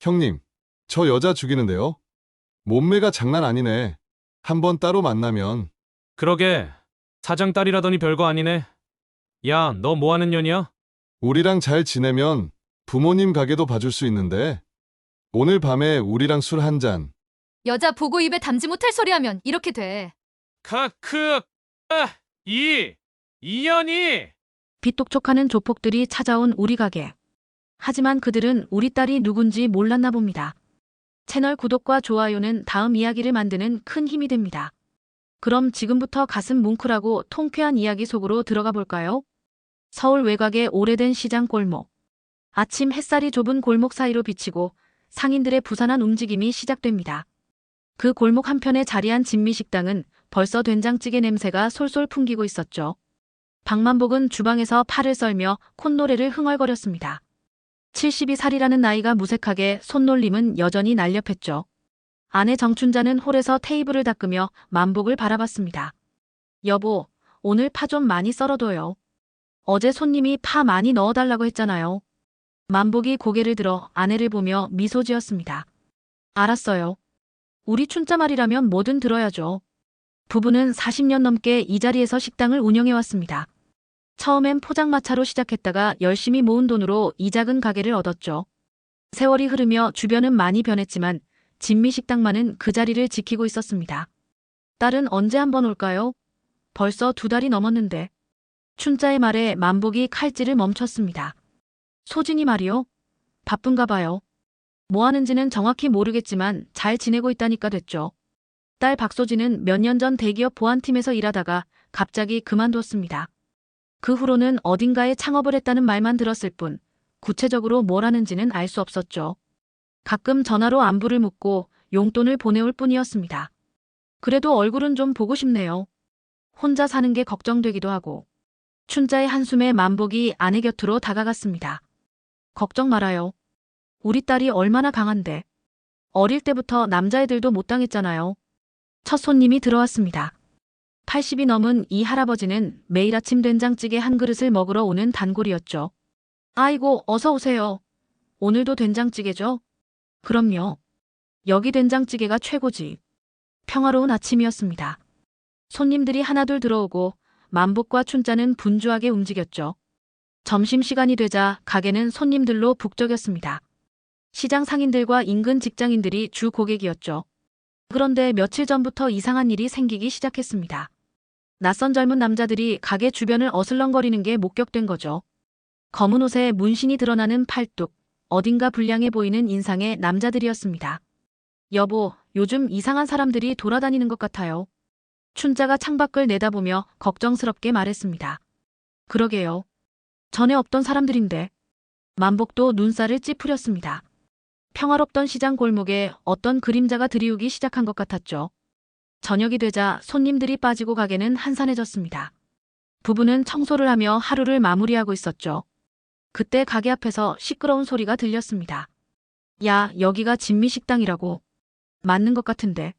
형님, 저 여자 죽이는데요. 몸매가 장난 아니네. 한번 따로 만나면. 그러게. 사장 딸이라더니 별거 아니네. 야, 너 뭐 하는 년이야? 우리랑 잘 지내면 부모님 가게도 봐줄 수 있는데 오늘 밤에 우리랑 술 한 잔. 여자 보고 입에 담지 못할 소리 하면 이렇게 돼. 크크, 이년이! 비똑똑하는 조폭들이 찾아온 우리 가게. 하지만 그들은 우리 딸이 누군지 몰랐나 봅니다. 채널 구독과 좋아요는 다음 이야기를 만드는 큰 힘이 됩니다. 그럼 지금부터 가슴 뭉클하고 통쾌한 이야기 속으로 들어가 볼까요? 서울 외곽의 오래된 시장 골목. 아침 햇살이 좁은 골목 사이로 비치고 상인들의 부산한 움직임이 시작됩니다. 그 골목 한편에 자리한 진미식당은 벌써 된장찌개 냄새가 솔솔 풍기고 있었죠. 박만복은 주방에서 팔을 썰며 콧노래를 흥얼거렸습니다. 72살이라는 나이가 무색하게 손놀림은 여전히 날렵했죠. 아내 정춘자는 홀에서 테이블을 닦으며 만복을 바라봤습니다. 여보, 오늘 파 좀 많이 썰어둬요. 어제 손님이 파 많이 넣어달라고 했잖아요. 만복이 고개를 들어 아내를 보며 미소 지었습니다. 알았어요. 우리 춘자 말이라면 뭐든 들어야죠. 부부는 40년 넘게 이 자리에서 식당을 운영해왔습니다. 처음엔 포장마차로 시작했다가 열심히 모은 돈으로 이 작은 가게를 얻었죠. 세월이 흐르며 주변은 많이 변했지만 진미식당만은 그 자리를 지키고 있었습니다. 딸은 언제 한번 올까요? 벌써 2달이 넘었는데. 춘자의 말에 만복이 칼질을 멈췄습니다. 소진이 말이요? 바쁜가 봐요. 뭐 하는지는 정확히 모르겠지만 잘 지내고 있다니까 됐죠. 딸 박소진은 몇 년 전 대기업 보안팀에서 일하다가 갑자기 그만뒀습니다. 그 후로는 어딘가에 창업을 했다는 말만 들었을 뿐 구체적으로 뭘 하는지는 알 수 없었죠. 가끔 전화로 안부를 묻고 용돈을 보내올 뿐이었습니다. 그래도 얼굴은 좀 보고 싶네요. 혼자 사는 게 걱정되기도 하고. 춘자의 한숨에 만복이 아내 곁으로 다가갔습니다. 걱정 말아요. 우리 딸이 얼마나 강한데. 어릴 때부터 남자애들도 못 당했잖아요. 첫 손님이 들어왔습니다. 80이 넘은 이 할아버지는 매일 아침 된장찌개 한 그릇을 먹으러 오는 단골이었죠. 아이고, 어서 오세요. 오늘도 된장찌개죠? 그럼요. 여기 된장찌개가 최고지. 평화로운 아침이었습니다. 손님들이 하나둘 들어오고 만복과 춘자는 분주하게 움직였죠. 점심시간이 되자 가게는 손님들로 북적였습니다. 시장 상인들과 인근 직장인들이 주 고객이었죠. 그런데 며칠 전부터 이상한 일이 생기기 시작했습니다. 낯선 젊은 남자들이 가게 주변을 어슬렁거리는 게 목격된 거죠. 검은 옷에 문신이 드러나는 팔뚝, 어딘가 불량해 보이는 인상의 남자들이었습니다. 여보, 요즘 이상한 사람들이 돌아다니는 것 같아요. 춘자가 창밖을 내다보며 걱정스럽게 말했습니다. 그러게요. 전에 없던 사람들인데. 만복도 눈살을 찌푸렸습니다. 평화롭던 시장 골목에 어떤 그림자가 들이우기 시작한 것 같았죠. 저녁이 되자 손님들이 빠지고 가게는 한산해졌습니다. 부부는 청소를 하며 하루를 마무리하고 있었죠. 그때 가게 앞에서 시끄러운 소리가 들렸습니다. 야, 여기가 진미식당이라고. 맞는 것 같은데.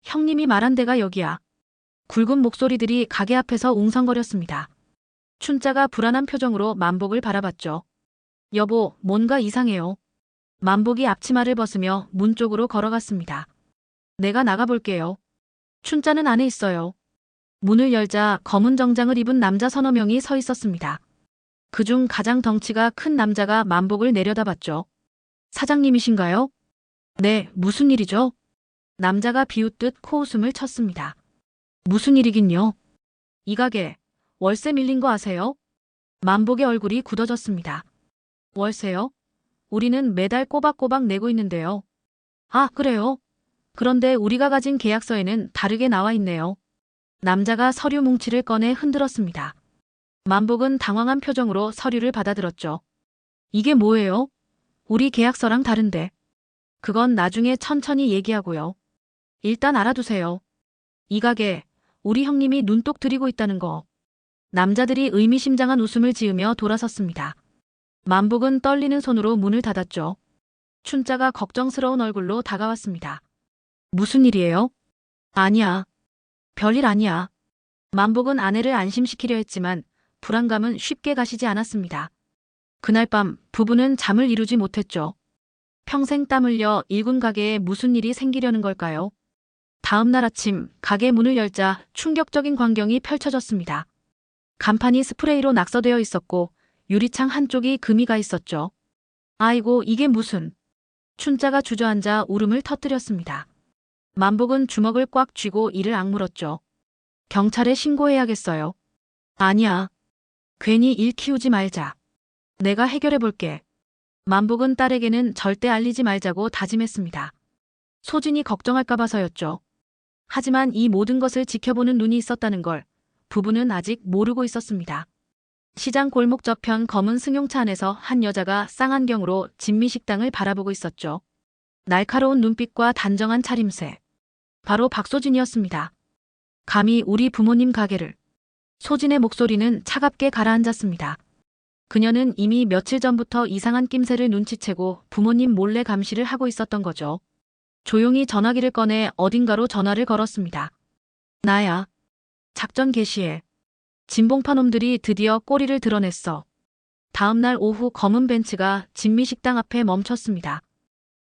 형님이 말한 데가 여기야. 굵은 목소리들이 가게 앞에서 웅성거렸습니다. 춘자가 불안한 표정으로 만복을 바라봤죠. 여보, 뭔가 이상해요. 만복이 앞치마를 벗으며 문 쪽으로 걸어갔습니다. 내가 나가볼게요. 춘자는 안에 있어요. 문을 열자 검은 정장을 입은 남자 서너 명이 서 있었습니다. 그중 가장 덩치가 큰 남자가 만복을 내려다봤죠. 사장님이신가요? 네, 무슨 일이죠? 남자가 비웃듯 코웃음을 쳤습니다. 무슨 일이긴요? 이 가게, 월세 밀린 거 아세요? 만복의 얼굴이 굳어졌습니다. 월세요? 우리는 매달 꼬박꼬박 내고 있는데요. 아, 그래요? 그런데 우리가 가진 계약서에는 다르게 나와 있네요. 남자가 서류 뭉치를 꺼내 흔들었습니다. 만복은 당황한 표정으로 서류를 받아들었죠. 이게 뭐예요? 우리 계약서랑 다른데. 그건 나중에 천천히 얘기하고요. 일단 알아두세요. 이 가게, 우리 형님이 눈독 들이고 있다는 거. 남자들이 의미심장한 웃음을 지으며 돌아섰습니다. 만복은 떨리는 손으로 문을 닫았죠. 춘자가 걱정스러운 얼굴로 다가왔습니다. 무슨 일이에요? 아니야. 별일 아니야. 만복은 아내를 안심시키려 했지만 불안감은 쉽게 가시지 않았습니다. 그날 밤 부부는 잠을 이루지 못했죠. 평생 땀 흘려 일군 가게에 무슨 일이 생기려는 걸까요? 다음 날 아침 가게 문을 열자 충격적인 광경이 펼쳐졌습니다. 간판이 스프레이로 낙서되어 있었고 유리창 한쪽이 금이 가 있었죠. 아이고, 이게 무슨... 춘자가 주저앉아 울음을 터뜨렸습니다. 만복은 주먹을 꽉 쥐고 이를 악물었죠. 경찰에 신고해야겠어요. 아니야. 괜히 일 키우지 말자. 내가 해결해 볼게. 만복은 딸에게는 절대 알리지 말자고 다짐했습니다. 소진이 걱정할까 봐서였죠. 하지만 이 모든 것을 지켜보는 눈이 있었다는 걸 부부는 아직 모르고 있었습니다. 시장 골목 저편 검은 승용차 안에서 한 여자가 쌍안경으로 진미식당을 바라보고 있었죠. 날카로운 눈빛과 단정한 차림새. 바로 박소진이었습니다. 감히 우리 부모님 가게를. 소진의 목소리는 차갑게 가라앉았습니다. 그녀는 이미 며칠 전부터 이상한 낌새를 눈치채고 부모님 몰래 감시를 하고 있었던 거죠. 조용히 전화기를 꺼내 어딘가로 전화를 걸었습니다. 나야. 작전 개시해. 진봉파 놈들이 드디어 꼬리를 드러냈어. 다음 날 오후 검은 벤츠가 진미식당 앞에 멈췄습니다.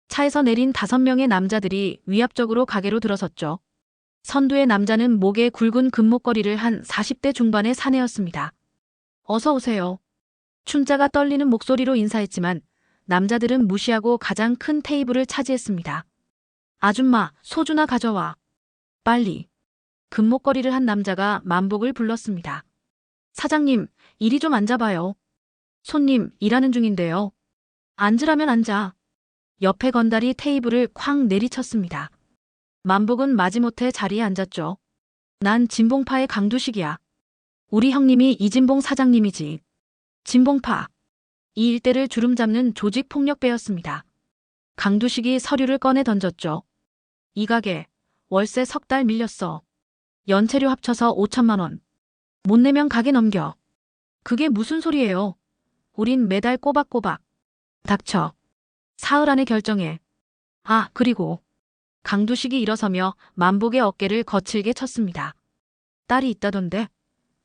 차에서 내린 5명의 남자들이 위압적으로 가게로 들어섰죠. 선두의 남자는 목에 굵은 금목걸이를 한 40대 중반의 사내였습니다. 어서 오세요. 춘자가 떨리는 목소리로 인사했지만 남자들은 무시하고 가장 큰 테이블을 차지했습니다. 아줌마, 소주나 가져와. 빨리. 금목걸이를 한 남자가 만복을 불렀습니다. 사장님, 이리 좀 앉아봐요. 손님, 일하는 중인데요. 앉으라면 앉아. 옆에 건달이 테이블을 쾅 내리쳤습니다. 만복은 마지못해 자리에 앉았죠. 난 진봉파의 강두식이야. 우리 형님이 이진봉 사장님이지. 진봉파. 이 일대를 주름잡는 조직폭력배였습니다. 강두식이 서류를 꺼내 던졌죠. 이 가게 월세 3달 밀렸어. 연체료 합쳐서 5천만 원. 못 내면 가게 넘겨. 그게 무슨 소리예요? 우린 매달 꼬박꼬박. 닥쳐. 사흘 안에 결정해. 아, 그리고 강두식이 일어서며 만복의 어깨를 거칠게 쳤습니다. 딸이 있다던데?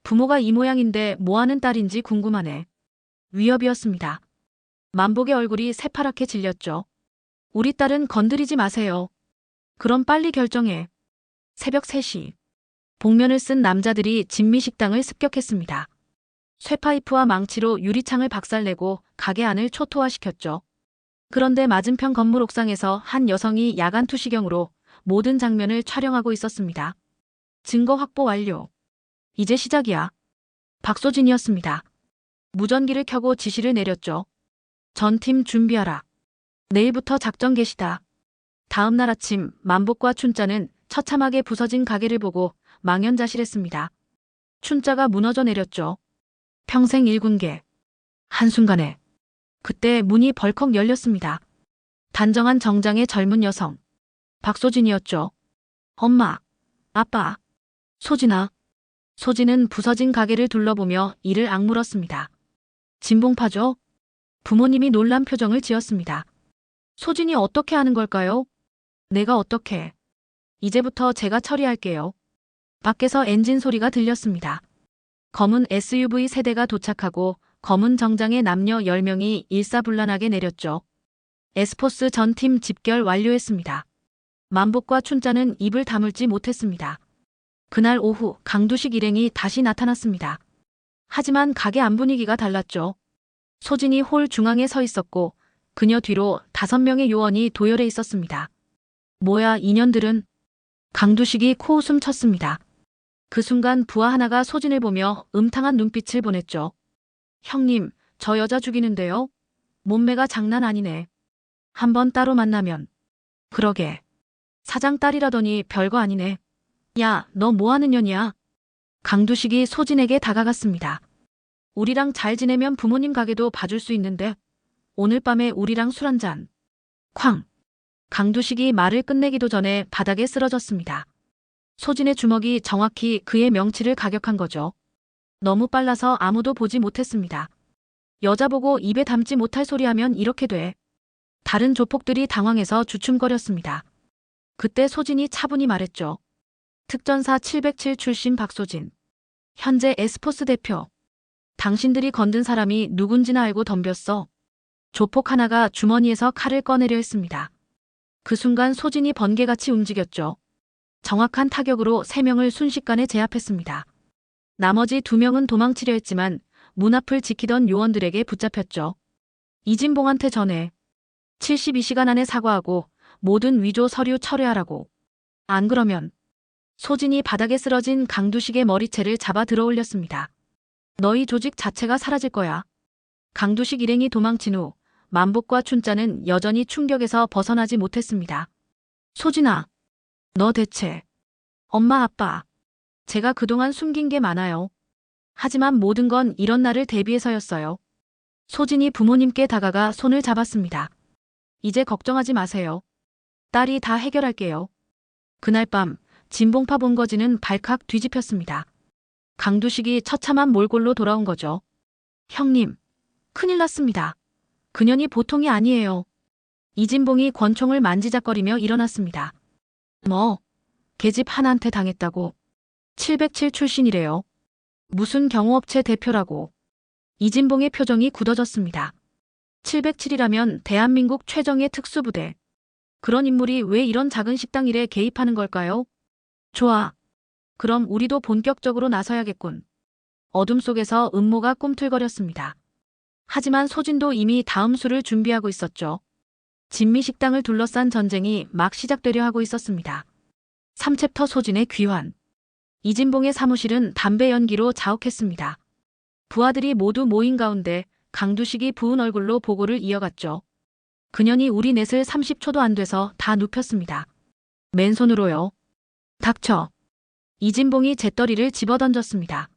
부모가 이 모양인데 뭐하는 딸인지 궁금하네. 위협이었습니다. 만복의 얼굴이 새파랗게 질렸죠. 우리 딸은 건드리지 마세요. 그럼 빨리 결정해. 새벽 3시. 복면을 쓴 남자들이 진미식당을 습격했습니다. 쇠파이프와 망치로 유리창을 박살내고 가게 안을 초토화시켰죠. 그런데 맞은편 건물 옥상에서 한 여성이 야간 투시경으로 모든 장면을 촬영하고 있었습니다. 증거 확보 완료. 이제 시작이야. 박소진이었습니다. 무전기를 켜고 지시를 내렸죠. 전팀 준비하라. 내일부터 작전 개시다. 다음 날 아침 만복과 춘자는 처참하게 부서진 가게를 보고 망연자실했습니다. 춘자가 무너져 내렸죠. 평생 일군계. 한순간에. 그때 문이 벌컥 열렸습니다. 단정한 정장의 젊은 여성. 박소진이었죠. 엄마. 아빠. 소진아. 소진은 부서진 가게를 둘러보며 이를 악물었습니다. 진봉파죠? 부모님이 놀란 표정을 지었습니다. 소진이 어떻게 하는 걸까요? 내가 어떻게. 이제부터 제가 처리할게요. 밖에서 엔진 소리가 들렸습니다. 검은 SUV 세대가 도착하고 검은 정장의 남녀 10명이 일사불란하게 내렸죠. 에스포스 전팀 집결 완료했습니다. 만복과 춘자는 입을 다물지 못했습니다. 그날 오후 강두식 일행이 다시 나타났습니다. 하지만 가게 안 분위기가 달랐죠. 소진이 홀 중앙에 서 있었고 그녀 뒤로 5명의 요원이 도열해 있었습니다. 뭐야 이년들은. 강두식이 코웃음 쳤습니다. 그 순간 부하 하나가 소진을 보며 음탕한 눈빛을 보냈죠. 형님, 저 여자 죽이는데요? 몸매가 장난 아니네. 한번 따로 만나면. 그러게. 사장 딸이라더니 별거 아니네. 야, 너 뭐하는 년이야? 강두식이 소진에게 다가갔습니다. 우리랑 잘 지내면 부모님 가게도 봐줄 수 있는데 오늘 밤에 우리랑 술 한잔. 쾅. 강두식이 말을 끝내기도 전에 바닥에 쓰러졌습니다. 소진의 주먹이 정확히 그의 명치를 가격한 거죠. 너무 빨라서 아무도 보지 못했습니다. 여자 보고 입에 담지 못할 소리 하면 이렇게 돼. 다른 조폭들이 당황해서 주춤거렸습니다. 그때 소진이 차분히 말했죠. 특전사 707 출신 박소진. 현재 에스포스 대표. 당신들이 건든 사람이 누군지나 알고 덤볐어. 조폭 하나가 주머니에서 칼을 꺼내려 했습니다. 그 순간 소진이 번개같이 움직였죠. 정확한 타격으로 3명을 순식간에 제압했습니다. 나머지 2명은 도망치려 했지만 문 앞을 지키던 요원들에게 붙잡혔죠. 이진봉한테 전해. 72시간 안에 사과하고 모든 위조 서류 철회하라고. 안 그러면 소진이 바닥에 쓰러진 강두식의 머리채를 잡아 들어올렸습니다. 너희 조직 자체가 사라질 거야. 강두식 일행이 도망친 후 만복과 춘자는 여전히 충격에서 벗어나지 못했습니다. 소진아, 너 대체. 엄마 아빠. 제가 그동안 숨긴 게 많아요. 하지만 모든 건 이런 날을 대비해서였어요. 소진이 부모님께 다가가 손을 잡았습니다. 이제 걱정하지 마세요. 딸이 다 해결할게요. 그날 밤 진봉파 본거지는 발칵 뒤집혔습니다. 강두식이 처참한 몰골로 돌아온 거죠. 형님, 큰일 났습니다. 그년이 보통이 아니에요. 이진봉이 권총을 만지작거리며 일어났습니다. 뭐, 계집 하나한테 당했다고. 707 출신이래요. 무슨 경호업체 대표라고. 이진봉의 표정이 굳어졌습니다. 707이라면 대한민국 최정예 특수부대. 그런 인물이 왜 이런 작은 식당 일에 개입하는 걸까요? 좋아. 그럼 우리도 본격적으로 나서야겠군. 어둠 속에서 음모가 꿈틀거렸습니다. 하지만 소진도 이미 다음 수를 준비하고 있었죠. 진미식당을 둘러싼 전쟁이 막 시작되려 하고 있었습니다. 3챕터 소진의 귀환. 이진봉의 사무실은 담배 연기로 자욱했습니다. 부하들이 모두 모인 가운데 강두식이 부은 얼굴로 보고를 이어갔죠. 그년이 우리 넷을 30초도 안 돼서 다 눕혔습니다. 맨손으로요. 닥쳐. 이진봉이 재떨이를 집어던졌습니다.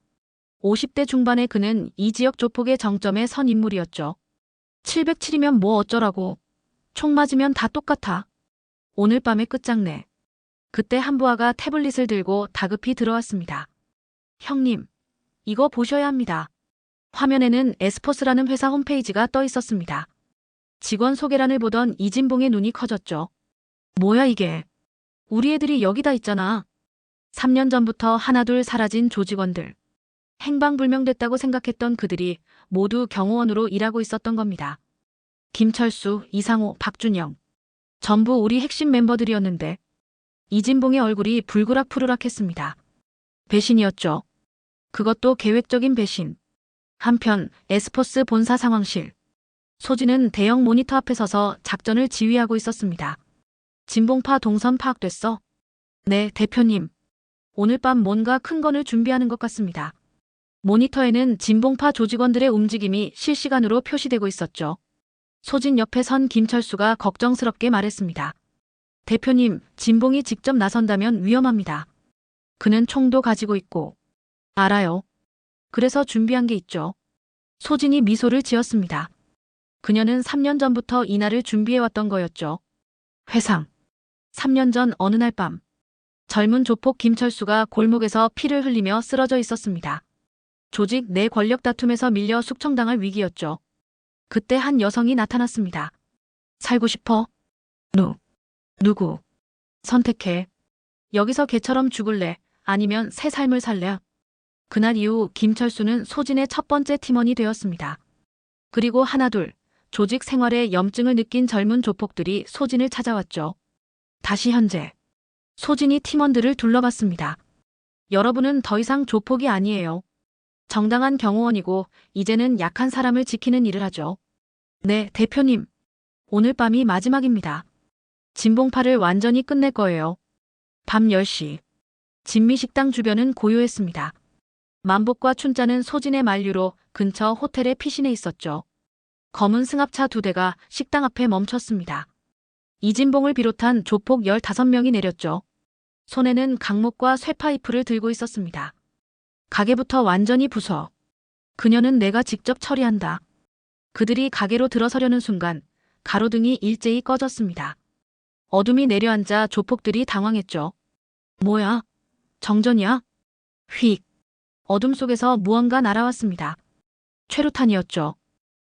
50대 중반의 그는 이 지역 조폭의 정점에 선 인물이었죠. 707이면 뭐 어쩌라고. 총 맞으면 다 똑같아. 오늘 밤의 끝장내. 그때 한부하가 태블릿을 들고 다급히 들어왔습니다. 형님, 이거 보셔야 합니다. 화면에는 에스포스라는 회사 홈페이지가 떠 있었습니다. 직원 소개란을 보던 이진봉의 눈이 커졌죠. 뭐야 이게. 우리 애들이 여기다 있잖아. 3년 전부터 하나둘 사라진 조직원들. 행방불명됐다고 생각했던 그들이 모두 경호원으로 일하고 있었던 겁니다. 김철수, 이상호, 박준영. 전부 우리 핵심 멤버들이었는데 이진봉의 얼굴이 불그락푸르락했습니다. 배신이었죠. 그것도 계획적인 배신. 한편 에스포스 본사 상황실. 소진은 대형 모니터 앞에 서서 작전을 지휘하고 있었습니다. 진봉파 동선 파악됐어? 네, 대표님. 오늘 밤 뭔가 큰 건을 준비하는 것 같습니다. 모니터에는 진봉파 조직원들의 움직임이 실시간으로 표시되고 있었죠. 소진 옆에 선 김철수가 걱정스럽게 말했습니다. 대표님, 진봉이 직접 나선다면 위험합니다. 그는 총도 가지고 있고. 알아요. 그래서 준비한 게 있죠. 소진이 미소를 지었습니다. 그녀는 3년 전부터 이날을 준비해왔던 거였죠. 회상. 3년 전 어느 날 밤. 젊은 조폭 김철수가 골목에서 피를 흘리며 쓰러져 있었습니다. 조직 내 권력 다툼에서 밀려 숙청당할 위기였죠. 그때 한 여성이 나타났습니다. 살고 싶어? 누구? 선택해. 여기서 개처럼 죽을래? 아니면 새 삶을 살래? 그날 이후 김철수는 소진의 첫 번째 팀원이 되었습니다. 그리고 하나둘 조직 생활에 염증을 느낀 젊은 조폭들이 소진을 찾아왔죠. 다시 현재. 소진이 팀원들을 둘러봤습니다. 여러분은 더 이상 조폭이 아니에요. 정당한 경호원이고 이제는 약한 사람을 지키는 일을 하죠. 네, 대표님. 오늘 밤이 마지막입니다. 진봉파를 완전히 끝낼 거예요. 밤 10시. 진미식당 주변은 고요했습니다. 만복과 춘자는 소진의 만류로 근처 호텔에 피신해 있었죠. 검은 승합차 2대가 식당 앞에 멈췄습니다. 이진봉을 비롯한 조폭 15명이 내렸죠. 손에는 강목과 쇠파이프를 들고 있었습니다. 가게부터 완전히 부숴. 그녀는 내가 직접 처리한다. 그들이 가게로 들어서려는 순간 가로등이 일제히 꺼졌습니다. 어둠이 내려앉아 조폭들이 당황했죠. 뭐야? 정전이야? 휙. 어둠 속에서 무언가 날아왔습니다. 최루탄이었죠.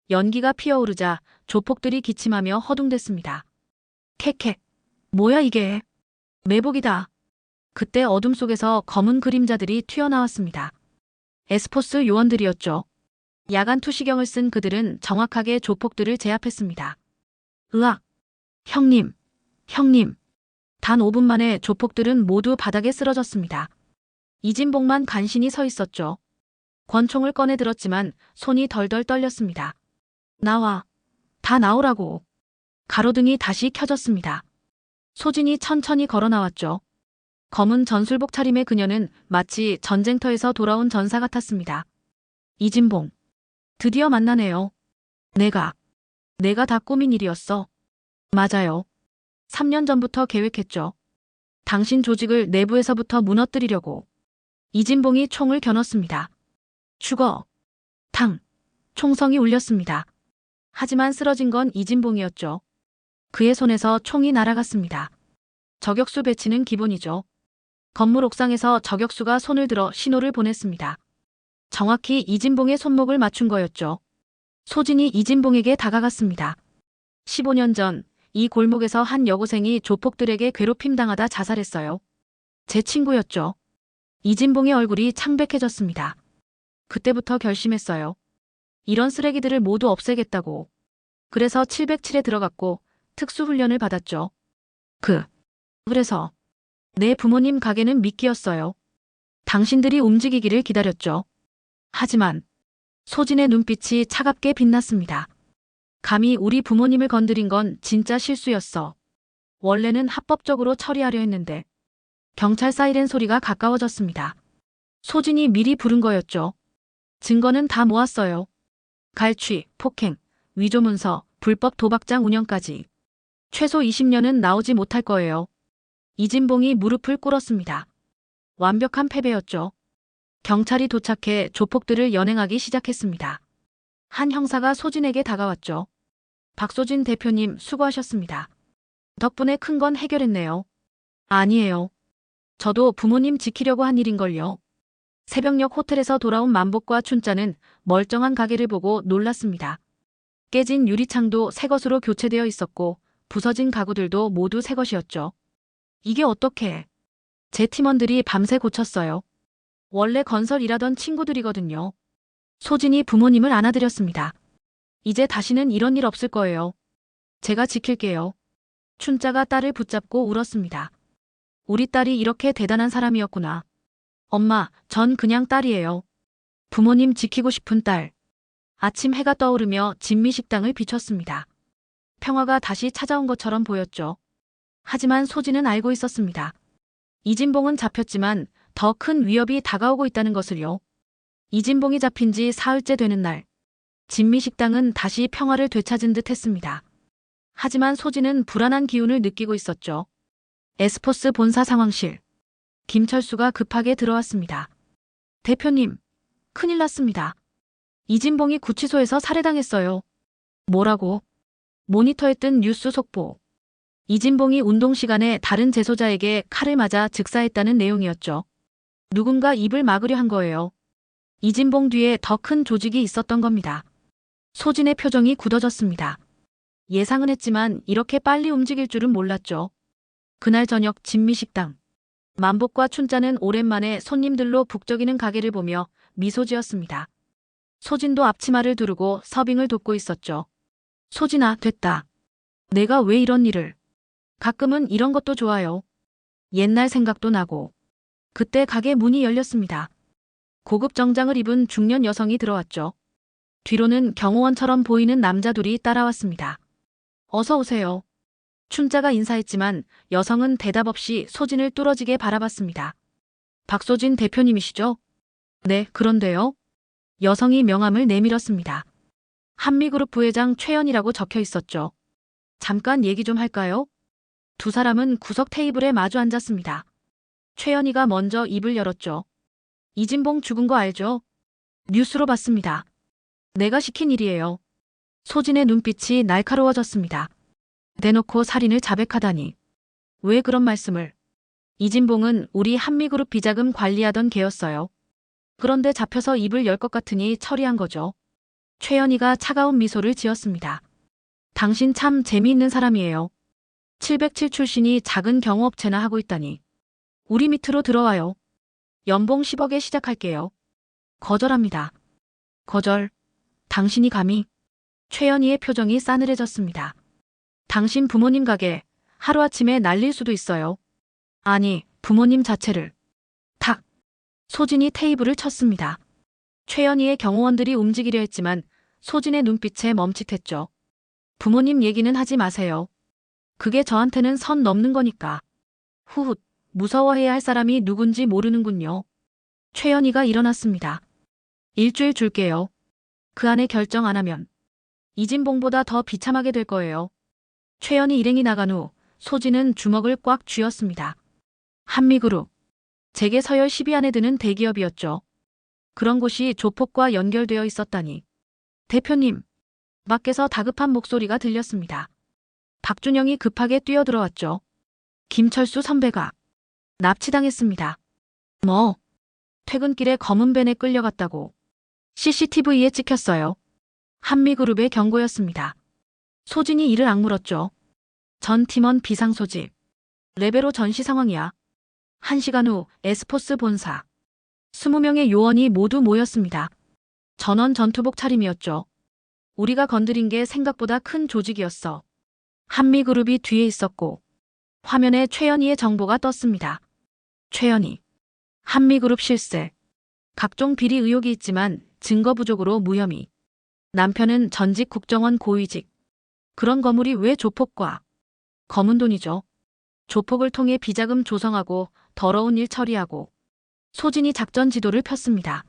연기가 피어오르자 조폭들이 기침하며 허둥댔습니다. 캑캑. 뭐야 이게? 매복이다. 그때 어둠 속에서 검은 그림자들이 튀어나왔습니다. 에스포스 요원들이었죠. 야간 투시경을 쓴 그들은 정확하게 조폭들을 제압했습니다. 으악! 형님! 형님! 단 5분 만에 조폭들은 모두 바닥에 쓰러졌습니다. 이진봉만 간신히 서 있었죠. 권총을 꺼내 들었지만 손이 덜덜 떨렸습니다. 나와. 다 나오라고. 가로등이 다시 켜졌습니다. 소진이 천천히 걸어 나왔죠. 검은 전술복 차림의 그녀는 마치 전쟁터에서 돌아온 전사 같았습니다. 이진봉. 드디어 만나네요. 내가 다 꾸민 일이었어. 맞아요. 3년 전부터 계획했죠. 당신 조직을 내부에서부터 무너뜨리려고. 이진봉이 총을 겨눴습니다. 죽어. 탕. 총성이 울렸습니다. 하지만 쓰러진 건 이진봉이었죠. 그의 손에서 총이 날아갔습니다. 저격수 배치는 기본이죠. 건물 옥상에서 저격수가 손을 들어 신호를 보냈습니다. 정확히 이진봉의 손목을 맞춘 거였죠. 소진이 이진봉에게 다가갔습니다. 15년 전 이 골목에서 한 여고생이 조폭들에게 괴롭힘당하다 자살했어요. 제 친구였죠. 이진봉의 얼굴이 창백해졌습니다. 그때부터 결심했어요. 이런 쓰레기들을 모두 없애겠다고. 그래서 707에 들어갔고 특수훈련을 받았죠. 그래서 내 부모님 가게는 미끼였어요. 당신들이 움직이기를 기다렸죠. 하지만 소진의 눈빛이 차갑게 빛났습니다. 감히 우리 부모님을 건드린 건 진짜 실수였어. 원래는 합법적으로 처리하려 했는데. 경찰 사이렌 소리가 가까워졌습니다. 소진이 미리 부른 거였죠. 증거는 다 모았어요. 갈취, 폭행, 위조 문서, 불법 도박장 운영까지. 최소 20년은 나오지 못할 거예요. 이진봉이 무릎을 꿇었습니다. 완벽한 패배였죠. 경찰이 도착해 조폭들을 연행하기 시작했습니다. 한 형사가 소진에게 다가왔죠. 박소진 대표님 수고하셨습니다. 덕분에 큰 건 해결했네요. 아니에요. 저도 부모님 지키려고 한 일인걸요. 새벽녘 호텔에서 돌아온 만복과 춘자는 멀쩡한 가게를 보고 놀랐습니다. 깨진 유리창도 새 것으로 교체되어 있었고 부서진 가구들도 모두 새 것이었죠. 이게 어떻게? 제 팀원들이 밤새 고쳤어요. 원래 건설 일하던 친구들이거든요. 소진이 부모님을 안아드렸습니다. 이제 다시는 이런 일 없을 거예요. 제가 지킬게요. 춘자가 딸을 붙잡고 울었습니다. 우리 딸이 이렇게 대단한 사람이었구나. 엄마, 전 그냥 딸이에요. 부모님 지키고 싶은 딸. 아침 해가 떠오르며 진미식당을 비췄습니다. 평화가 다시 찾아온 것처럼 보였죠. 하지만 소진은 알고 있었습니다. 이진봉은 잡혔지만 더 큰 위협이 다가오고 있다는 것을요. 이진봉이 잡힌 지 사흘째 되는 날, 진미식당은 다시 평화를 되찾은 듯 했습니다. 하지만 소진은 불안한 기운을 느끼고 있었죠. 에스포스 본사 상황실. 김철수가 급하게 들어왔습니다. 대표님, 큰일 났습니다. 이진봉이 구치소에서 살해당했어요. 뭐라고? 모니터에 뜬 뉴스 속보. 이진봉이 운동 시간에 다른 재소자에게 칼을 맞아 즉사했다는 내용이었죠. 누군가 입을 막으려 한 거예요. 이진봉 뒤에 더 큰 조직이 있었던 겁니다. 소진의 표정이 굳어졌습니다. 예상은 했지만 이렇게 빨리 움직일 줄은 몰랐죠. 그날 저녁 진미식당. 만복과 춘자는 오랜만에 손님들로 북적이는 가게를 보며 미소 지었습니다. 소진도 앞치마를 두르고 서빙을 돕고 있었죠. 소진아, 됐다. 내가 왜 이런 일을. 가끔은 이런 것도 좋아요. 옛날 생각도 나고. 그때 가게 문이 열렸습니다. 고급 정장을 입은 중년 여성이 들어왔죠. 뒤로는 경호원처럼 보이는 남자 둘이 따라왔습니다. 어서 오세요. 춘자가 인사했지만 여성은 대답 없이 소진을 뚫어지게 바라봤습니다. 박소진 대표님이시죠? 네, 그런데요. 여성이 명함을 내밀었습니다. 한미그룹 부회장 최연이라고 적혀 있었죠. 잠깐 얘기 좀 할까요? 두 사람은 구석 테이블에 마주 앉았습니다. 최연이가 먼저 입을 열었죠. 이진봉 죽은 거 알죠? 뉴스로 봤습니다. 내가 시킨 일이에요. 소진의 눈빛이 날카로워졌습니다. 대놓고 살인을 자백하다니. 왜 그런 말씀을? 이진봉은 우리 한미그룹 비자금 관리하던 개였어요. 그런데 잡혀서 입을 열 것 같으니 처리한 거죠. 최연이가 차가운 미소를 지었습니다. 당신 참 재미있는 사람이에요. 707 출신이 작은 경호업체나 하고 있다니. 우리 밑으로 들어와요. 연봉 10억에 시작할게요. 거절합니다. 거절. 당신이 감히? 최연희의 표정이 싸늘해졌습니다. 당신 부모님 가게 하루아침에 날릴 수도 있어요. 아니, 부모님 자체를. 탁! 소진이 테이블을 쳤습니다. 최연희의 경호원들이 움직이려 했지만 소진의 눈빛에 멈칫했죠. 부모님 얘기는 하지 마세요. 그게 저한테는 선 넘는 거니까. 후훗, 무서워해야 할 사람이 누군지 모르는군요. 최연희가 일어났습니다. 일주일 줄게요. 그 안에 결정 안 하면 이진봉보다 더 비참하게 될 거예요. 최연희 일행이 나간 후 소진은 주먹을 꽉 쥐었습니다. 한미그룹. 재계 서열 10위 안에 드는 대기업이었죠. 그런 곳이 조폭과 연결되어 있었다니. 대표님. 밖에서 다급한 목소리가 들렸습니다. 박준영이 급하게 뛰어들어왔죠. 김철수 선배가 납치당했습니다. 뭐? 퇴근길에 검은 밴에 끌려갔다고. CCTV에 찍혔어요. 한미그룹의 경고였습니다. 소진이 이를 악물었죠. 전 팀원 비상소집. 레벨5 전시 상황이야. 1시간 후 에스포스 본사. 20명의 요원이 모두 모였습니다. 전원 전투복 차림이었죠. 우리가 건드린 게 생각보다 큰 조직이었어. 한미그룹이 뒤에 있었고 화면에 최연희의 정보가 떴습니다. 최연희. 한미그룹 실세. 각종 비리 의혹이 있지만 증거 부족으로 무혐의. 남편은 전직 국정원 고위직. 그런 거물이 왜 조폭과? 검은 돈이죠. 조폭을 통해 비자금 조성하고 더러운 일 처리하고. 소진이 작전 지도를 폈습니다.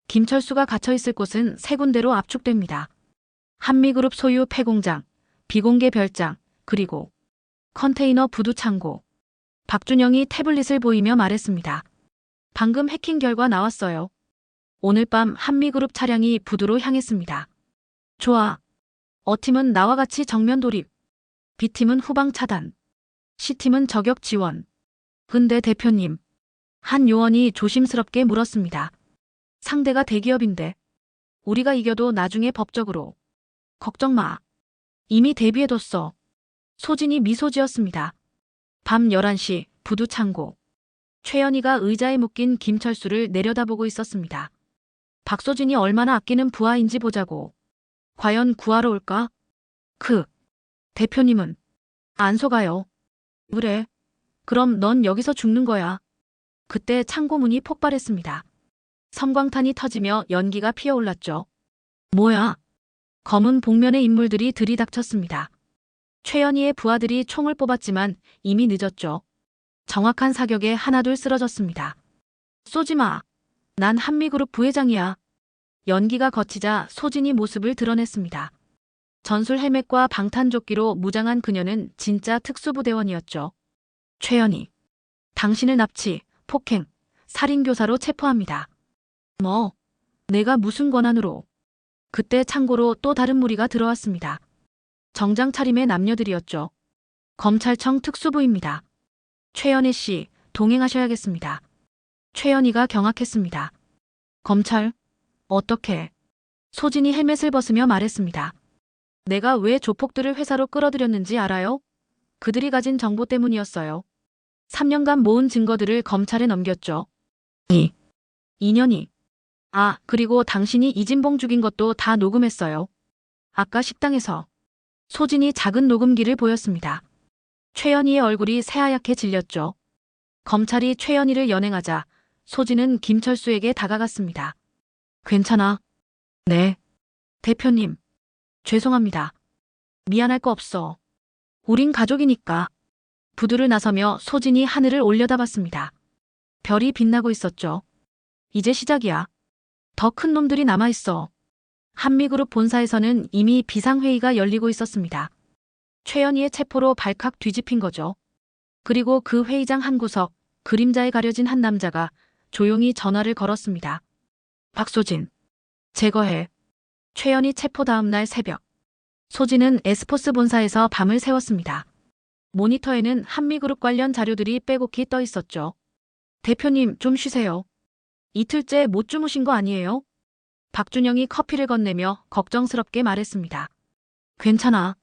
김철수가 갇혀있을 곳은 3군데로 압축됩니다. 한미그룹 소유 폐공장, 비공개 별장, 그리고 컨테이너 부두 창고. 박준영이 태블릿을 보이며 말했습니다. 방금 해킹 결과 나왔어요. 오늘 밤 한미그룹 차량이 부두로 향했습니다. 좋아. 어팀은 나와 같이 정면 돌입. B팀은 후방 차단. C팀은 저격 지원. 근데 대표님. 한 요원이 조심스럽게 물었습니다. 상대가 대기업인데. 우리가 이겨도 나중에 법적으로. 걱정 마. 이미 대비해뒀어. 소진이 미소 지었습니다. 밤 11시 부두 창고. 최연희가 의자에 묶인 김철수를 내려다보고 있었습니다. 박소진이 얼마나 아끼는 부하인지 보자고. 과연 구하러 올까? 대표님은 안 속아요. 그래. 그럼 넌 여기서 죽는 거야. 그때 창고문이 폭발했습니다. 섬광탄이 터지며 연기가 피어올랐죠. 뭐야? 검은 복면의 인물들이 들이닥쳤습니다. 최연희의 부하들이 총을 뽑았지만 이미 늦었죠. 정확한 사격에 하나둘 쓰러졌습니다. 쏘지 마. 난 한미그룹 부회장이야. 연기가 거치자 소진이 모습을 드러냈습니다. 전술 헬멧과 방탄조끼로 무장한 그녀는 진짜 특수부대원이었죠. 최연희. 당신을 납치, 폭행, 살인교사로 체포합니다. 뭐? 내가 무슨 권한으로? 그때 창고로 또 다른 무리가 들어왔습니다. 정장 차림의 남녀들이었죠. 검찰청 특수부입니다. 최연희 씨, 동행하셔야겠습니다. 최연희가 경악했습니다. 검찰? 어떻게? 소진이 헬멧을 벗으며 말했습니다. 내가 왜 조폭들을 회사로 끌어들였는지 알아요? 그들이 가진 정보 때문이었어요. 3년간 모은 증거들을 검찰에 넘겼죠. 2년이. 아, 그리고 당신이 이진봉 죽인 것도 다 녹음했어요. 아까 식당에서. 소진이 작은 녹음기를 보였습니다. 최연희의 얼굴이 새하얗게 질렸죠. 검찰이 최연희를 연행하자 소진은 김철수에게 다가갔습니다. 괜찮아? 네. 대표님. 죄송합니다. 미안할 거 없어. 우린 가족이니까. 부두를 나서며 소진이 하늘을 올려다봤습니다. 별이 빛나고 있었죠. 이제 시작이야. 더 큰 놈들이 남아있어. 한미그룹 본사에서는 이미 비상회의가 열리고 있었습니다. 최연희의 체포로 발칵 뒤집힌 거죠. 그리고 그 회의장 한 구석, 그림자에 가려진 한 남자가 조용히 전화를 걸었습니다. 박소진. 제거해. 최연희 체포 다음 날 새벽. 소진은 에스포스 본사에서 밤을 새웠습니다. 모니터에는 한미그룹 관련 자료들이 빼곡히 떠 있었죠. 대표님, 좀 쉬세요. 이틀째 못 주무신 거 아니에요? 박준영이 커피를 건네며 걱정스럽게 말했습니다. 괜찮아.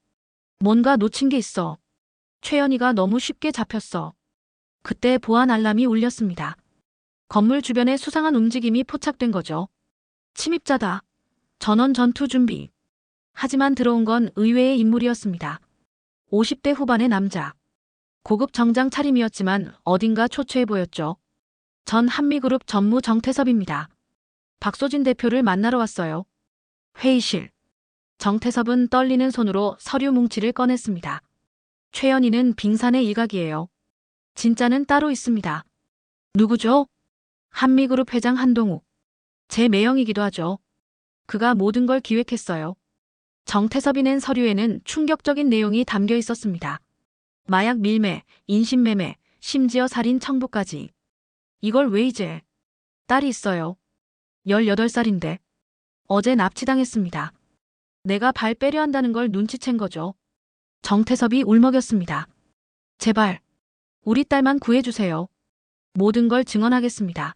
뭔가 놓친 게 있어. 최연희가 너무 쉽게 잡혔어. 그때 보안 알람이 울렸습니다. 건물 주변에 수상한 움직임이 포착된 거죠. 침입자다. 전원 전투 준비. 하지만 들어온 건 의외의 인물이었습니다. 50대 후반의 남자. 고급 정장 차림이었지만 어딘가 초췌해 보였죠. 전 한미그룹 전무 정태섭입니다. 박소진 대표를 만나러 왔어요. 회의실. 정태섭은 떨리는 손으로 서류 뭉치를 꺼냈습니다. 최연희는 빙산의 일각이에요. 진짜는 따로 있습니다. 누구죠? 한미그룹 회장 한동욱. 제 매형이기도 하죠. 그가 모든 걸 기획했어요. 정태섭이 낸 서류에는 충격적인 내용이 담겨 있었습니다. 마약 밀매, 인신매매, 심지어 살인 청부까지. 이걸 왜 이제? 딸이 있어요. 18살인데. 어제 납치당했습니다. 내가 발 빼려 한다는 걸 눈치챈 거죠. 정태섭이 울먹였습니다. 제발, 우리 딸만 구해주세요. 모든 걸 증언하겠습니다.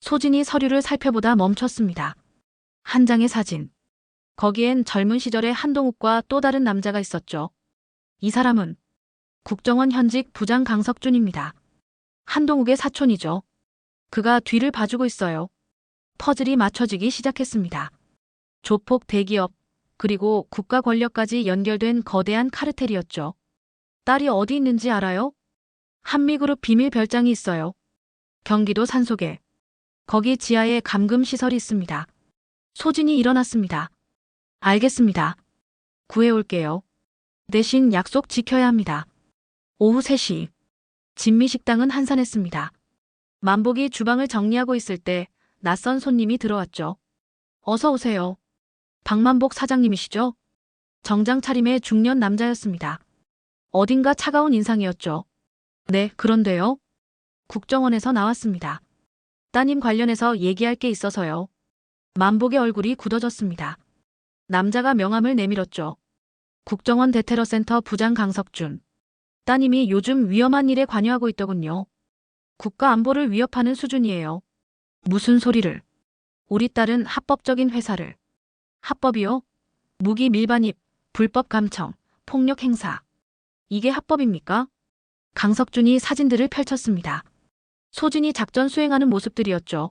소진이 서류를 살펴보다 멈췄습니다. 한 장의 사진. 거기엔 젊은 시절의 한동욱과 또 다른 남자가 있었죠. 이 사람은 국정원 현직 부장 강석준입니다. 한동욱의 사촌이죠. 그가 뒤를 봐주고 있어요. 퍼즐이 맞춰지기 시작했습니다. 조폭 대기업, 그리고 국가 권력까지 연결된 거대한 카르텔이었죠. 딸이 어디 있는지 알아요? 한미그룹 비밀 별장이 있어요. 경기도 산속에. 거기 지하에 감금 시설이 있습니다. 소진이 일어났습니다. 알겠습니다. 구해올게요. 대신 약속 지켜야 합니다. 오후 3시. 진미식당은 한산했습니다. 만복이 주방을 정리하고 있을 때 낯선 손님이 들어왔죠. 어서 오세요. 박만복 사장님이시죠? 정장 차림의 중년 남자였습니다. 어딘가 차가운 인상이었죠. 네, 그런데요. 국정원에서 나왔습니다. 따님 관련해서 얘기할 게 있어서요. 만복의 얼굴이 굳어졌습니다. 남자가 명함을 내밀었죠. 국정원 대테러센터 부장 강석준. 따님이 요즘 위험한 일에 관여하고 있더군요. 국가 안보를 위협하는 수준이에요. 무슨 소리를. 우리 딸은 합법적인 회사를. 합법이요? 무기 밀반입, 불법 감청, 폭력 행사. 이게 합법입니까? 강석준이 사진들을 펼쳤습니다. 소진이 작전 수행하는 모습들이었죠.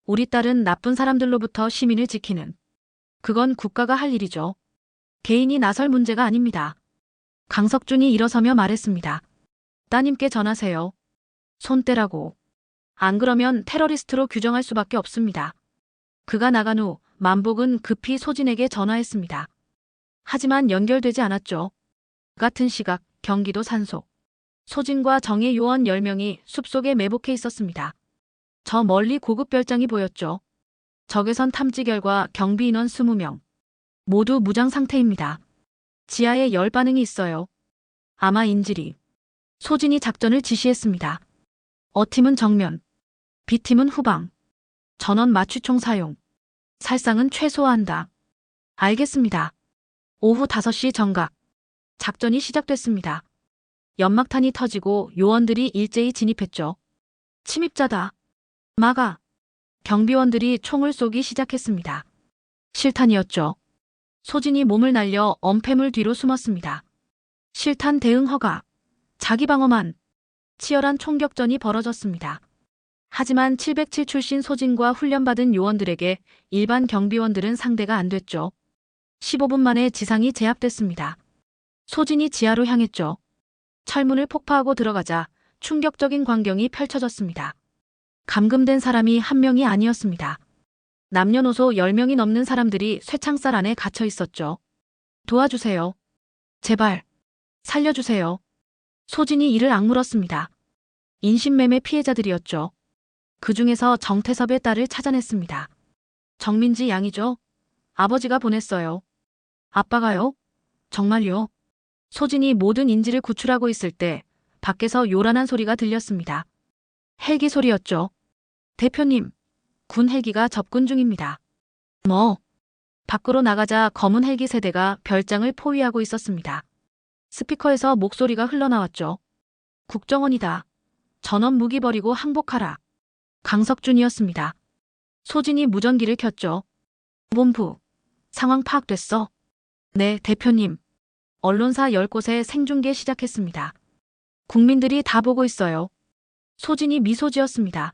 우리 딸은 나쁜 사람들로부터 시민을 지키는. 그건 국가가 할 일이죠. 개인이 나설 문제가 아닙니다. 강석준이 일어서며 말했습니다. 따님께 전하세요. 손 떼라고. 안 그러면 테러리스트로 규정할 수밖에 없습니다. 그가 나간 후 만복은 급히 소진에게 전화했습니다. 하지만 연결되지 않았죠. 같은 시각 경기도 산속. 소진과 정예 요원 10명이 숲속에 매복해 있었습니다. 저 멀리 고급 별장이 보였죠. 적외선 탐지 결과 경비 인원 20명. 모두 무장 상태입니다. 지하에 열 반응이 있어요. 아마 인질이. 소진이 작전을 지시했습니다. 어팀은 정면, B팀은 후방. 전원 마취총 사용. 살상은 최소화한다. 알겠습니다. 오후 5시 정각. 작전이 시작됐습니다. 연막탄이 터지고 요원들이 일제히 진입했죠. 침입자다. 막아. 경비원들이 총을 쏘기 시작했습니다. 실탄이었죠. 소진이 몸을 날려 엄폐물 뒤로 숨었습니다. 실탄 대응 허가. 자기 방어만. 치열한 총격전이 벌어졌습니다. 하지만 707 출신 소진과 훈련받은 요원들에게 일반 경비원들은 상대가 안 됐죠. 15분 만에 지상이 제압됐습니다. 소진이 지하로 향했죠. 철문을 폭파하고 들어가자 충격적인 광경이 펼쳐졌습니다. 감금된 사람이 한 명이 아니었습니다. 남녀노소 10명이 넘는 사람들이 쇠창살 안에 갇혀 있었죠. 도와주세요. 제발. 살려주세요. 소진이 이를 악물었습니다. 인신매매 피해자들이었죠. 그 중에서 정태섭의 딸을 찾아냈습니다. 정민지 양이죠. 아버지가 보냈어요. 아빠가요? 정말요? 소진이 모든 인지를 구출하고 있을 때 밖에서 요란한 소리가 들렸습니다. 헬기 소리였죠. 대표님, 군 헬기가 접근 중입니다. 뭐? 밖으로 나가자 검은 헬기 세대가 별장을 포위하고 있었습니다. 스피커에서 목소리가 흘러나왔죠. 국정원이다. 전원 무기 버리고 항복하라. 강석준이었습니다. 소진이 무전기를 켰죠. 본부, 상황 파악됐어? 네, 대표님. 언론사 10곳에 생중계 시작했습니다. 국민들이 다 보고 있어요. 소진이 미소 지었습니다.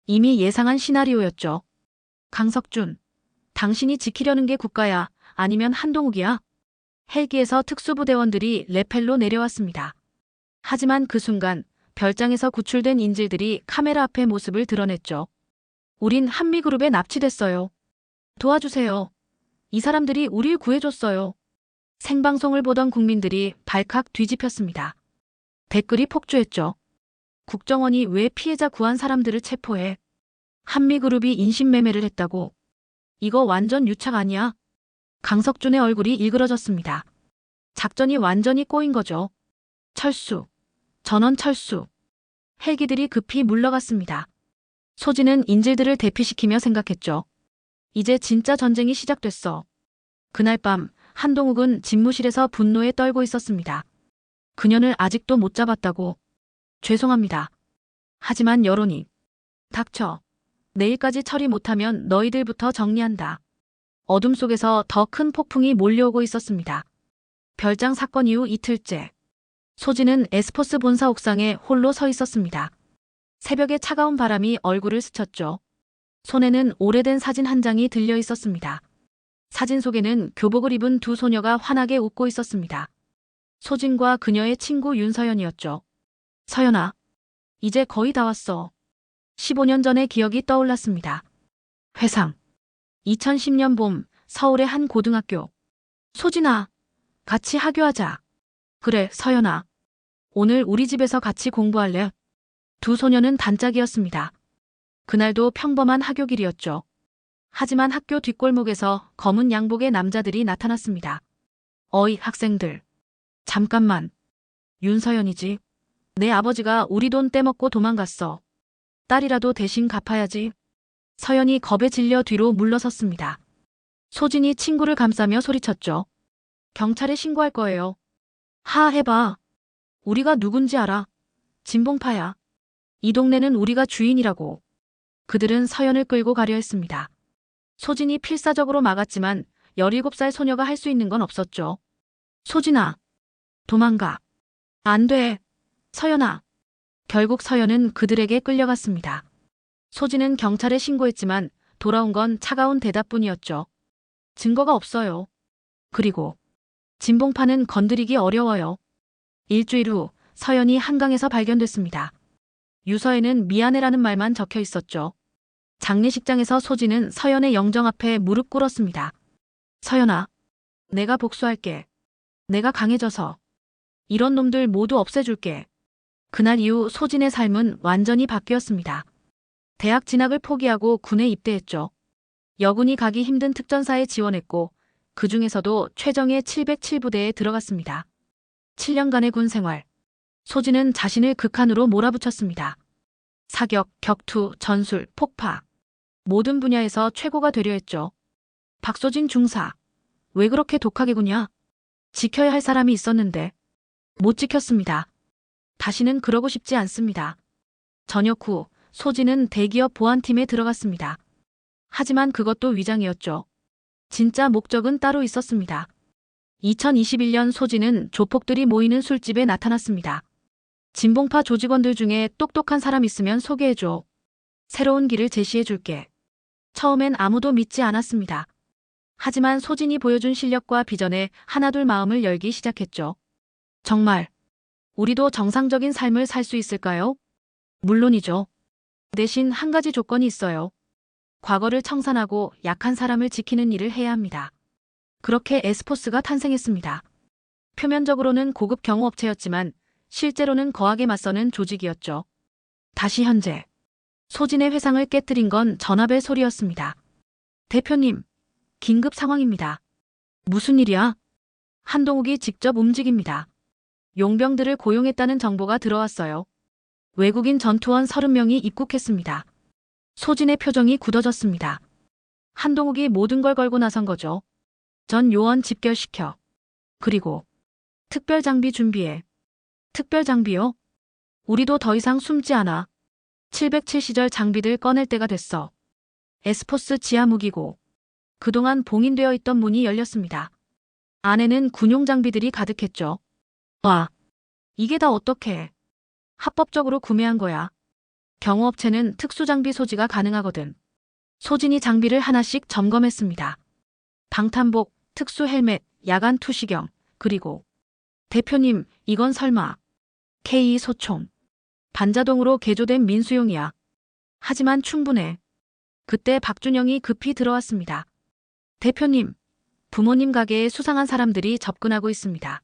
이미 예상한 시나리오였죠. 강석준, 당신이 지키려는 게 국가야? 아니면 한동욱이야? 헬기에서 특수부대원들이 레펠로 내려왔습니다. 하지만 그 순간 별장에서 구출된 인질들이 카메라 앞에 모습을 드러냈죠. 우린 한미그룹에 납치됐어요. 도와주세요. 이 사람들이 우릴 구해줬어요. 생방송을 보던 국민들이 발칵 뒤집혔습니다. 댓글이 폭주했죠. 국정원이 왜 피해자 구한 사람들을 체포해? 한미그룹이 인신매매를 했다고. 이거 완전 유착 아니야? 강석준의 얼굴이 일그러졌습니다. 작전이 완전히 꼬인 거죠. 철수. 전원 철수. 헬기들이 급히 물러갔습니다. 소진은 인질들을 대피시키며 생각했죠. 이제 진짜 전쟁이 시작됐어. 그날 밤 한동욱은 집무실에서 분노에 떨고 있었습니다. 그녀를 아직도 못 잡았다고. 죄송합니다. 하지만 여론이. 닥쳐. 내일까지 처리 못하면 너희들부터 정리한다. 어둠 속에서 더 큰 폭풍이 몰려오고 있었습니다. 별장 사건 이후 이틀째. 소진은 에스포스 본사 옥상에 홀로 서 있었습니다. 새벽의 차가운 바람이 얼굴을 스쳤죠. 손에는 오래된 사진 한 장이 들려 있었습니다. 사진 속에는 교복을 입은 두 소녀가 환하게 웃고 있었습니다. 소진과 그녀의 친구 윤서연이었죠. 서연아, 이제 거의 다 왔어. 15년 전의 기억이 떠올랐습니다. 회상. 2010년 봄, 서울의 한 고등학교. 소진아, 같이 하교하자. 그래, 서연아. 오늘 우리 집에서 같이 공부할래? 두 소녀는 단짝이었습니다. 그날도 평범한 하교길이었죠. 하지만 학교 뒷골목에서 검은 양복의 남자들이 나타났습니다. 어이, 학생들. 잠깐만. 윤서연이지. 내 아버지가 우리 돈 떼먹고 도망갔어. 딸이라도 대신 갚아야지. 서연이 겁에 질려 뒤로 물러섰습니다. 소진이 친구를 감싸며 소리쳤죠. 경찰에 신고할 거예요. 해봐. 우리가 누군지 알아. 진봉파야. 이 동네는 우리가 주인이라고. 그들은 서연을 끌고 가려 했습니다. 소진이 필사적으로 막았지만 17살 소녀가 할 수 있는 건 없었죠. 소진아. 도망가. 안 돼. 서연아. 결국 서연은 그들에게 끌려갔습니다. 소진은 경찰에 신고했지만 돌아온 건 차가운 대답뿐이었죠. 증거가 없어요. 그리고 진봉파는 건드리기 어려워요. 일주일 후 서연이 한강에서 발견됐습니다. 유서에는 미안해라는 말만 적혀 있었죠. 장례식장에서 소진은 서연의 영정 앞에 무릎 꿇었습니다. 서연아, 내가 복수할게. 내가 강해져서. 이런 놈들 모두 없애줄게. 그날 이후 소진의 삶은 완전히 바뀌었습니다. 대학 진학을 포기하고 군에 입대했죠. 여군이 가기 힘든 특전사에 지원했고 그 중에서도 최정예 707부대에 들어갔습니다. 7년간의 군 생활. 소진은 자신을 극한으로 몰아붙였습니다. 사격, 격투, 전술, 폭파. 모든 분야에서 최고가 되려 했죠. 박소진 중사. 왜 그렇게 독하게 구냐? 지켜야 할 사람이 있었는데. 못 지켰습니다. 다시는 그러고 싶지 않습니다. 저녁 후 소진은 대기업 보안팀에 들어갔습니다. 하지만 그것도 위장이었죠. 진짜 목적은 따로 있었습니다. 2021년 소진은 조폭들이 모이는 술집에 나타났습니다. 진봉파 조직원들 중에 똑똑한 사람 있으면 소개해줘. 새로운 길을 제시해줄게. 처음엔 아무도 믿지 않았습니다. 하지만 소진이 보여준 실력과 비전에 하나둘 마음을 열기 시작했죠. 정말 우리도 정상적인 삶을 살 수 있을까요? 물론이죠. 대신 한 가지 조건이 있어요. 과거를 청산하고 약한 사람을 지키는 일을 해야 합니다. 그렇게 에스포스가 탄생했습니다. 표면적으로는 고급 경호업체였지만 실제로는 거하게 맞서는 조직이었죠. 다시 현재. 소진의 회상을 깨뜨린 건 전화벨 소리였습니다. 대표님, 긴급 상황입니다. 무슨 일이야? 한동욱이 직접 움직입니다. 용병들을 고용했다는 정보가 들어왔어요. 외국인 전투원 30명이 입국했습니다. 소진의 표정이 굳어졌습니다. 한동욱이 모든 걸 걸고 나선 거죠. 전 요원 집결시켜. 그리고 특별 장비 준비해. 특별 장비요? 우리도 더 이상 숨지 않아. 707시절 장비들 꺼낼 때가 됐어. 에스포스 지하 무기고. 그동안 봉인되어 있던 문이 열렸습니다. 안에는 군용 장비들이 가득했죠. 와, 이게 다 어떻게? 합법적으로 구매한 거야. 경호업체는 특수장비 소지가 가능하거든. 소진이 장비를 하나씩 점검했습니다. 방탄복, 특수 헬멧, 야간 투시경, 그리고 대표님, 이건 설마 K 소총. 반자동으로 개조된 민수용이야. 하지만 충분해. 그때 박준영이 급히 들어왔습니다. 대표님, 부모님 가게에 수상한 사람들이 접근하고 있습니다.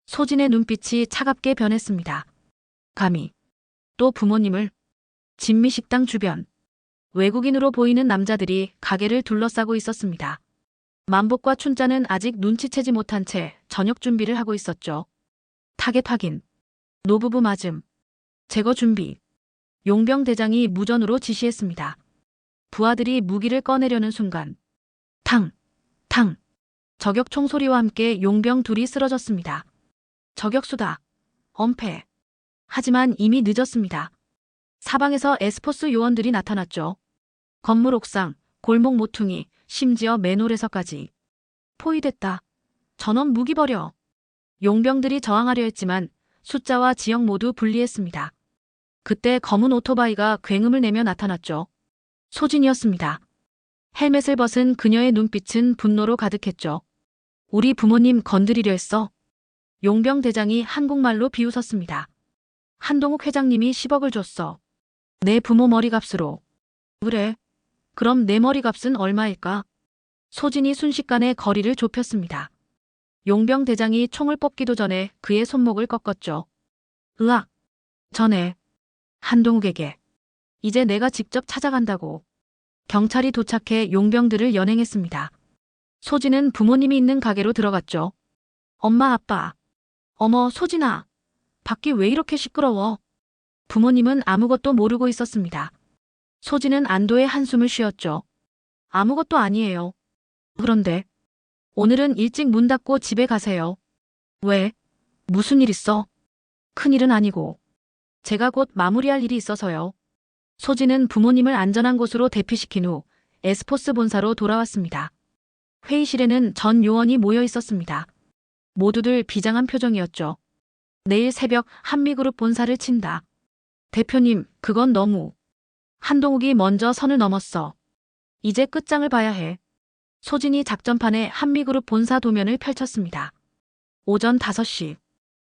소진의 눈빛이 차갑게 변했습니다. 감히 또 부모님을. 진미식당 주변. 외국인으로 보이는 남자들이 가게를 둘러싸고 있었습니다. 만복과 춘자는 아직 눈치채지 못한 채 저녁 준비를 하고 있었죠. 타겟 확인. 노부부 맞음. 제거 준비. 용병 대장이 무전으로 지시했습니다. 부하들이 무기를 꺼내려는 순간 탕! 탕! 저격 총소리와 함께 용병 둘이 쓰러졌습니다. 저격수다. 엄폐. 하지만 이미 늦었습니다. 사방에서 에스포스 요원들이 나타났죠. 건물 옥상, 골목 모퉁이, 심지어 맨홀에서까지. 포위됐다. 전원 무기 버려. 용병들이 저항하려 했지만 숫자와 지역 모두 분리했습니다. 그때 검은 오토바이가 굉음을 내며 나타났죠. 소진이었습니다. 헬멧을 벗은 그녀의 눈빛은 분노로 가득했죠. 우리 부모님 건드리려 했어. 용병 대장이 한국말로 비웃었습니다. 한동욱 회장님이 10억을 줬어. 내 부모 머리값으로. 그래. 그럼 내 머리값은 얼마일까? 소진이 순식간에 거리를 좁혔습니다. 용병 대장이 총을 뽑기도 전에 그의 손목을 꺾었죠. 으악. 전에. 한동욱에게. 이제 내가 직접 찾아간다고. 경찰이 도착해 용병들을 연행했습니다. 소진은 부모님이 있는 가게로 들어갔죠. 엄마, 아빠. 어머, 소진아. 밖이 왜 이렇게 시끄러워? 부모님은 아무것도 모르고 있었습니다. 소진은 안도의 한숨을 쉬었죠. 아무것도 아니에요. 그런데 오늘은 일찍 문 닫고 집에 가세요. 왜? 무슨 일 있어? 큰일은 아니고. 제가 곧 마무리할 일이 있어서요. 소진은 부모님을 안전한 곳으로 대피시킨 후 에스포스 본사로 돌아왔습니다. 회의실에는 전 요원이 모여 있었습니다. 모두들 비장한 표정이었죠. 내일 새벽 한미그룹 본사를 친다. 대표님, 그건 너무. 한동욱이 먼저 선을 넘었어. 이제 끝장을 봐야 해. 소진이 작전판에 한미그룹 본사 도면을 펼쳤습니다. 오전 5시.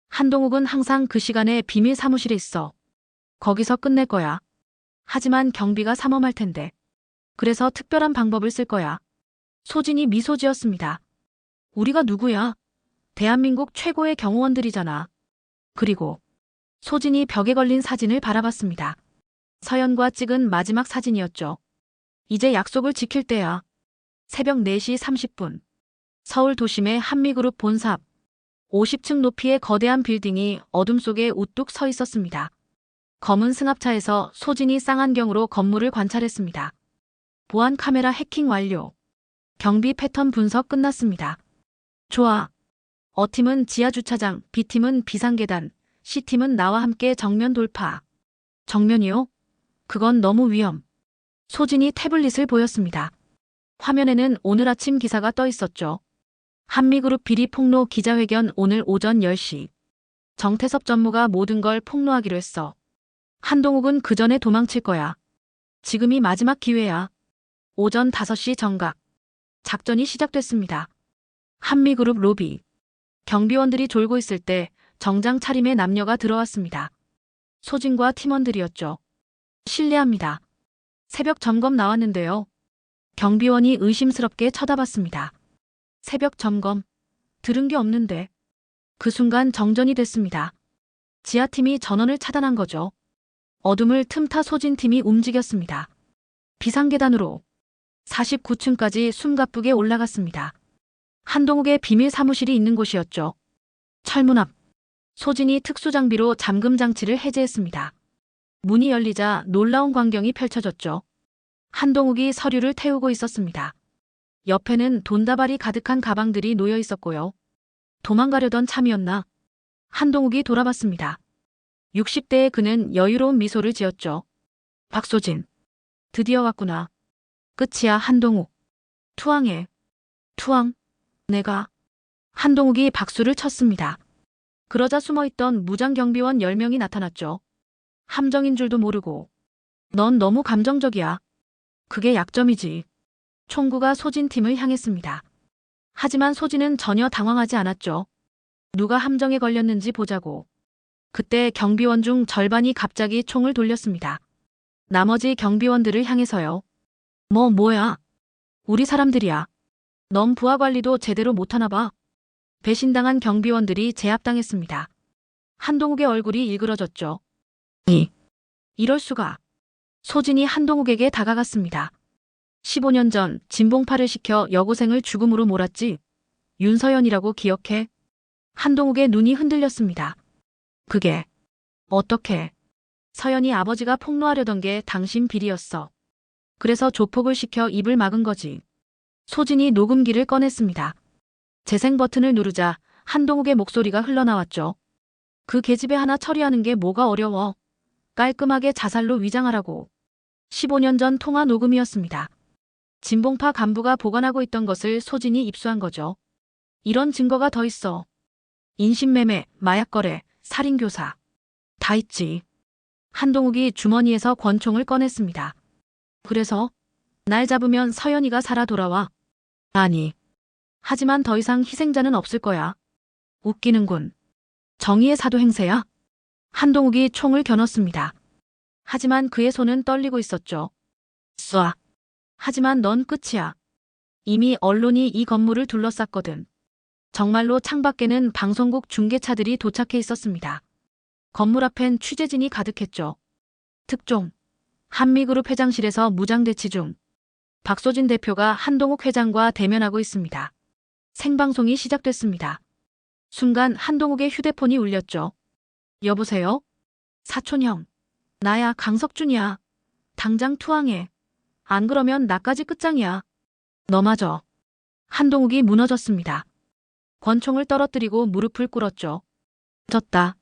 한동욱은 항상 그 시간에 비밀 사무실에 있어. 거기서 끝낼 거야. 하지만 경비가 삼엄할 텐데. 그래서 특별한 방법을 쓸 거야. 소진이 미소 지었습니다. 우리가 누구야? 대한민국 최고의 경호원들이잖아. 그리고 소진이 벽에 걸린 사진을 바라봤습니다. 서연과 찍은 마지막 사진이었죠. 이제 약속을 지킬 때야. 새벽 4시 30분. 서울 도심의 한미그룹 본사 앞. 50층 높이의 거대한 빌딩이 어둠 속에 우뚝 서 있었습니다. 검은 승합차에서 소진이 쌍안경으로 건물을 관찰했습니다. 보안 카메라 해킹 완료. 경비 패턴 분석 끝났습니다. 좋아. 어팀은 지하주차장, B팀은 비상계단, C팀은 나와 함께 정면 돌파. 정면이요? 그건 너무 위험. 소진이 태블릿을 보였습니다. 화면에는 오늘 아침 기사가 떠 있었죠. 한미그룹 비리 폭로 기자회견 오늘 오전 10시. 정태섭 전무가 모든 걸 폭로하기로 했어. 한동욱은 그 전에 도망칠 거야. 지금이 마지막 기회야. 오전 5시 정각. 작전이 시작됐습니다. 한미그룹 로비. 경비원들이 졸고 있을 때 정장 차림의 남녀가 들어왔습니다. 소진과 팀원들이었죠. 실례합니다. 새벽 점검 나왔는데요. 경비원이 의심스럽게 쳐다봤습니다. 새벽 점검. 들은 게 없는데. 그 순간 정전이 됐습니다. 지하팀이 전원을 차단한 거죠. 어둠을 틈타 소진팀이 움직였습니다. 비상계단으로 49층까지 숨가쁘게 올라갔습니다. 한동욱의 비밀 사무실이 있는 곳이었죠. 철문 앞. 소진이 특수장비로 잠금 장치를 해제했습니다. 문이 열리자 놀라운 광경이 펼쳐졌죠. 한동욱이 서류를 태우고 있었습니다. 옆에는 돈다발이 가득한 가방들이 놓여 있었고요. 도망가려던 참이었나? 한동욱이 돌아봤습니다. 60대의 그는 여유로운 미소를 지었죠. 박소진. 드디어 왔구나. 끝이야, 한동욱. 투항해. 투항? 내가. 한동욱이 박수를 쳤습니다. 그러자 숨어있던 무장경비원 10명이 나타났죠. 함정인 줄도 모르고. 넌 너무 감정적이야. 그게 약점이지. 총구가 소진 팀을 향했습니다. 하지만 소진은 전혀 당황하지 않았죠. 누가 함정에 걸렸는지 보자고. 그때 경비원 중 절반이 갑자기 총을 돌렸습니다. 나머지 경비원들을 향해서요. 뭐야? 우리 사람들이야. 넌 부하 관리도 제대로 못하나 봐. 배신당한 경비원들이 제압당했습니다. 한동욱의 얼굴이 일그러졌죠. 이럴 수가. 소진이 한동욱에게 다가갔습니다. 15년 전 진봉파를 시켜 여고생을 죽음으로 몰았지. 윤서연이라고 기억해? 한동욱의 눈이 흔들렸습니다. 그게 어떻게? 서연이 아버지가 폭로하려던 게 당신 비리였어. 그래서 조폭을 시켜 입을 막은 거지. 소진이 녹음기를 꺼냈습니다. 재생 버튼을 누르자 한동욱의 목소리가 흘러나왔죠. 그 계집애 하나 처리하는 게 뭐가 어려워. 깔끔하게 자살로 위장하라고. 15년 전 통화 녹음이었습니다. 진봉파 간부가 보관하고 있던 것을 소진이 입수한 거죠. 이런 증거가 더 있어. 인신매매, 마약거래, 살인교사. 다 있지. 한동욱이 주머니에서 권총을 꺼냈습니다. 그래서 날 잡으면 서연이가 살아 돌아와. 아니. 하지만 더 이상 희생자는 없을 거야. 웃기는군. 정의의 사도 행세야? 한동욱이 총을 겨눴습니다. 하지만 그의 손은 떨리고 있었죠. 쏴. 하지만 넌 끝이야. 이미 언론이 이 건물을 둘러쌌거든. 정말로 창밖에는 방송국 중계차들이 도착해 있었습니다. 건물 앞엔 취재진이 가득했죠. 특종. 한미그룹 회장실에서 무장대치 중. 박소진 대표가 한동욱 회장과 대면하고 있습니다. 생방송이 시작됐습니다. 순간 한동욱의 휴대폰이 울렸죠. 여보세요? 사촌형. 나야 강석준이야. 당장 투항해. 안 그러면 나까지 끝장이야. 너마저. 한동욱이 무너졌습니다. 권총을 떨어뜨리고 무릎을 꿇었죠. 졌다.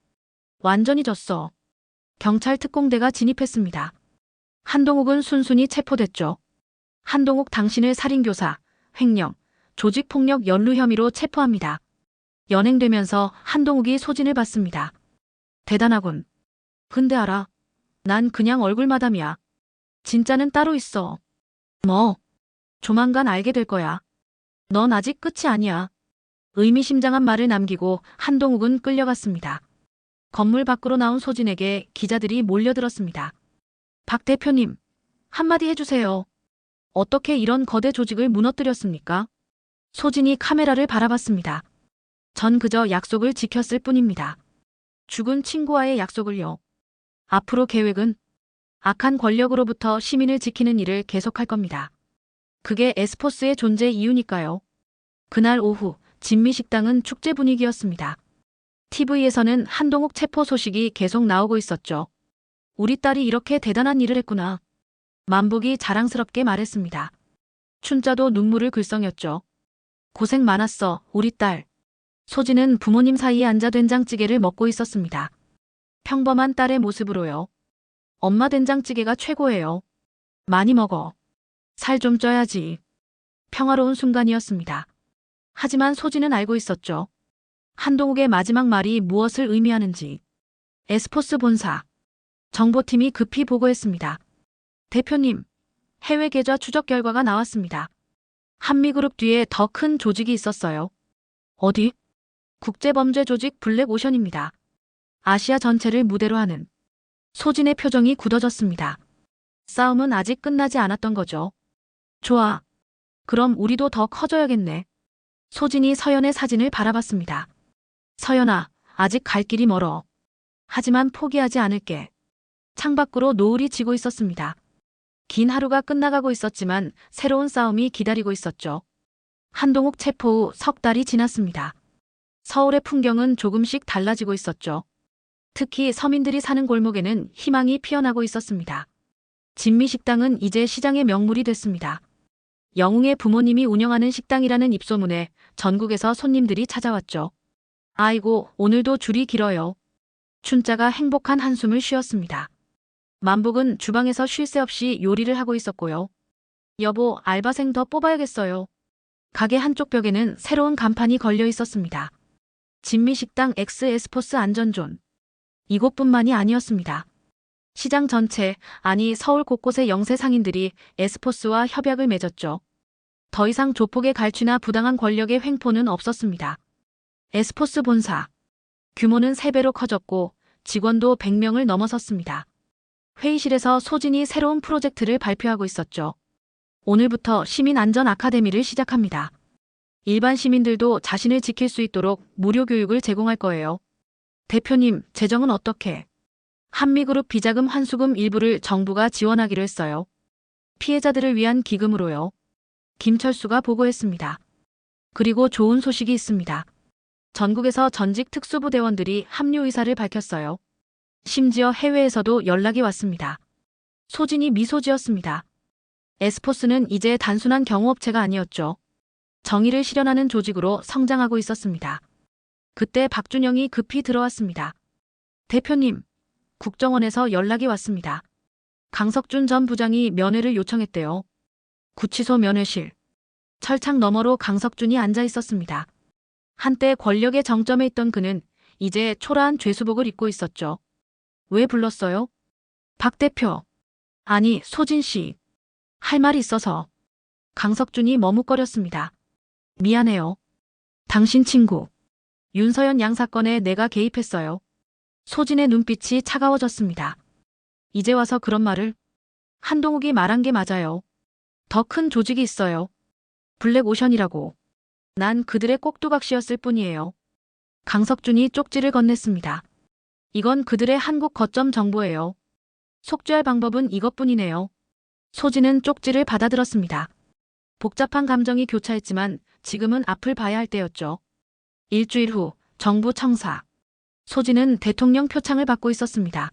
완전히 졌어. 경찰 특공대가 진입했습니다. 한동욱은 순순히 체포됐죠. 한동욱 당신을 살인교사, 횡령, 조직폭력 연루 혐의로 체포합니다. 연행되면서 한동욱이 소진을 받습니다. 대단하군. 근데 알아. 난 그냥 얼굴 마담이야. 진짜는 따로 있어. 뭐? 조만간 알게 될 거야. 넌 아직 끝이 아니야. 의미심장한 말을 남기고 한동욱은 끌려갔습니다. 건물 밖으로 나온 소진에게 기자들이 몰려들었습니다. 박 대표님, 한마디 해주세요. 어떻게 이런 거대 조직을 무너뜨렸습니까? 소진이 카메라를 바라봤습니다. 전 그저 약속을 지켰을 뿐입니다. 죽은 친구와의 약속을요. 앞으로 계획은 악한 권력으로부터 시민을 지키는 일을 계속할 겁니다. 그게 에스포스의 존재 이유니까요. 그날 오후 진미식당은 축제 분위기였습니다. TV에서는 한동욱 체포 소식이 계속 나오고 있었죠. 우리 딸이 이렇게 대단한 일을 했구나. 만복이 자랑스럽게 말했습니다. 춘자도 눈물을 글썽였죠. 고생 많았어, 우리 딸. 소진은 부모님 사이에 앉아 된장찌개를 먹고 있었습니다. 평범한 딸의 모습으로요. 엄마 된장찌개가 최고예요. 많이 먹어. 살 좀 쪄야지. 평화로운 순간이었습니다. 하지만 소진은 알고 있었죠. 한동욱의 마지막 말이 무엇을 의미하는지. 에스포스 본사. 정보팀이 급히 보고했습니다. 대표님, 해외 계좌 추적 결과가 나왔습니다. 한미그룹 뒤에 더 큰 조직이 있었어요. 어디? 국제범죄 조직 블랙오션입니다. 아시아 전체를 무대로 하는. 소진의 표정이 굳어졌습니다. 싸움은 아직 끝나지 않았던 거죠. 좋아. 그럼 우리도 더 커져야겠네. 소진이 서연의 사진을 바라봤습니다. 서연아, 아직 갈 길이 멀어. 하지만 포기하지 않을게. 창밖으로 노을이 지고 있었습니다. 긴 하루가 끝나가고 있었지만 새로운 싸움이 기다리고 있었죠. 한동욱 체포 후 석 달이 지났습니다. 서울의 풍경은 조금씩 달라지고 있었죠. 특히 서민들이 사는 골목에는 희망이 피어나고 있었습니다. 진미식당은 이제 시장의 명물이 됐습니다. 영웅의 부모님이 운영하는 식당이라는 입소문에 전국에서 손님들이 찾아왔죠. 아이고, 오늘도 줄이 길어요. 춘자가 행복한 한숨을 쉬었습니다. 만복은 주방에서 쉴 새 없이 요리를 하고 있었고요. 여보, 알바생 더 뽑아야겠어요. 가게 한쪽 벽에는 새로운 간판이 걸려 있었습니다. 진미식당 X 에스포스 안전존. 이곳뿐만이 아니었습니다. 시장 전체, 아니 서울 곳곳의 영세 상인들이 에스포스와 협약을 맺었죠. 더 이상 조폭의 갈취나 부당한 권력의 횡포는 없었습니다. 에스포스 본사. 규모는 3배로 커졌고 직원도 100명을 넘어섰습니다. 회의실에서 소진이 새로운 프로젝트를 발표하고 있었죠. 오늘부터 시민 안전 아카데미를 시작합니다. 일반 시민들도 자신을 지킬 수 있도록 무료 교육을 제공할 거예요. 대표님, 재정은 어떻게? 한미그룹 비자금 환수금 일부를 정부가 지원하기로 했어요. 피해자들을 위한 기금으로요. 김철수가 보고했습니다. 그리고 좋은 소식이 있습니다. 전국에서 전직 특수부대원들이 합류 의사를 밝혔어요. 심지어 해외에서도 연락이 왔습니다. 소진이 미소 지었습니다. 에스포스는 이제 단순한 경호업체가 아니었죠. 정의를 실현하는 조직으로 성장하고 있었습니다. 그때 박준영이 급히 들어왔습니다. 대표님, 국정원에서 연락이 왔습니다. 강석준 전 부장이 면회를 요청했대요. 구치소 면회실. 철창 너머로 강석준이 앉아 있었습니다. 한때 권력의 정점에 있던 그는 이제 초라한 죄수복을 입고 있었죠. 왜 불렀어요? 박 대표. 아니, 소진 씨. 할 말이 있어서. 강석준이 머뭇거렸습니다. 미안해요. 당신 친구. 윤서연 양 사건에 내가 개입했어요. 소진의 눈빛이 차가워졌습니다. 이제 와서 그런 말을? 한동욱이 말한 게 맞아요. 더 큰 조직이 있어요. 블랙오션이라고. 난 그들의 꼭두각시였을 뿐이에요. 강석준이 쪽지를 건넸습니다. 이건 그들의 한국 거점 정보예요. 속죄할 방법은 이것뿐이네요. 소진은 쪽지를 받아들었습니다. 복잡한 감정이 교차했지만 지금은 앞을 봐야 할 때였죠. 일주일 후 정부 청사. 소진은 대통령 표창을 받고 있었습니다.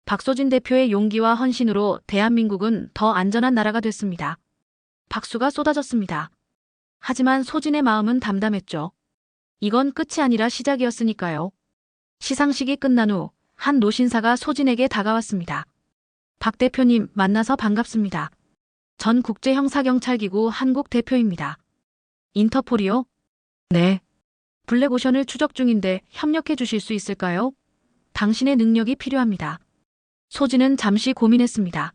박소진 대표의 용기와 헌신으로 대한민국은 더 안전한 나라가 됐습니다. 박수가 쏟아졌습니다. 하지만 소진의 마음은 담담했죠. 이건 끝이 아니라 시작이었으니까요. 시상식이 끝난 후 한 노신사가 소진에게 다가왔습니다. 박 대표님, 만나서 반갑습니다. 전 국제형사경찰기구 한국 대표입니다. 인터폴이요? 네. 블랙오션을 추적 중인데 협력해 주실 수 있을까요? 당신의 능력이 필요합니다. 소진은 잠시 고민했습니다.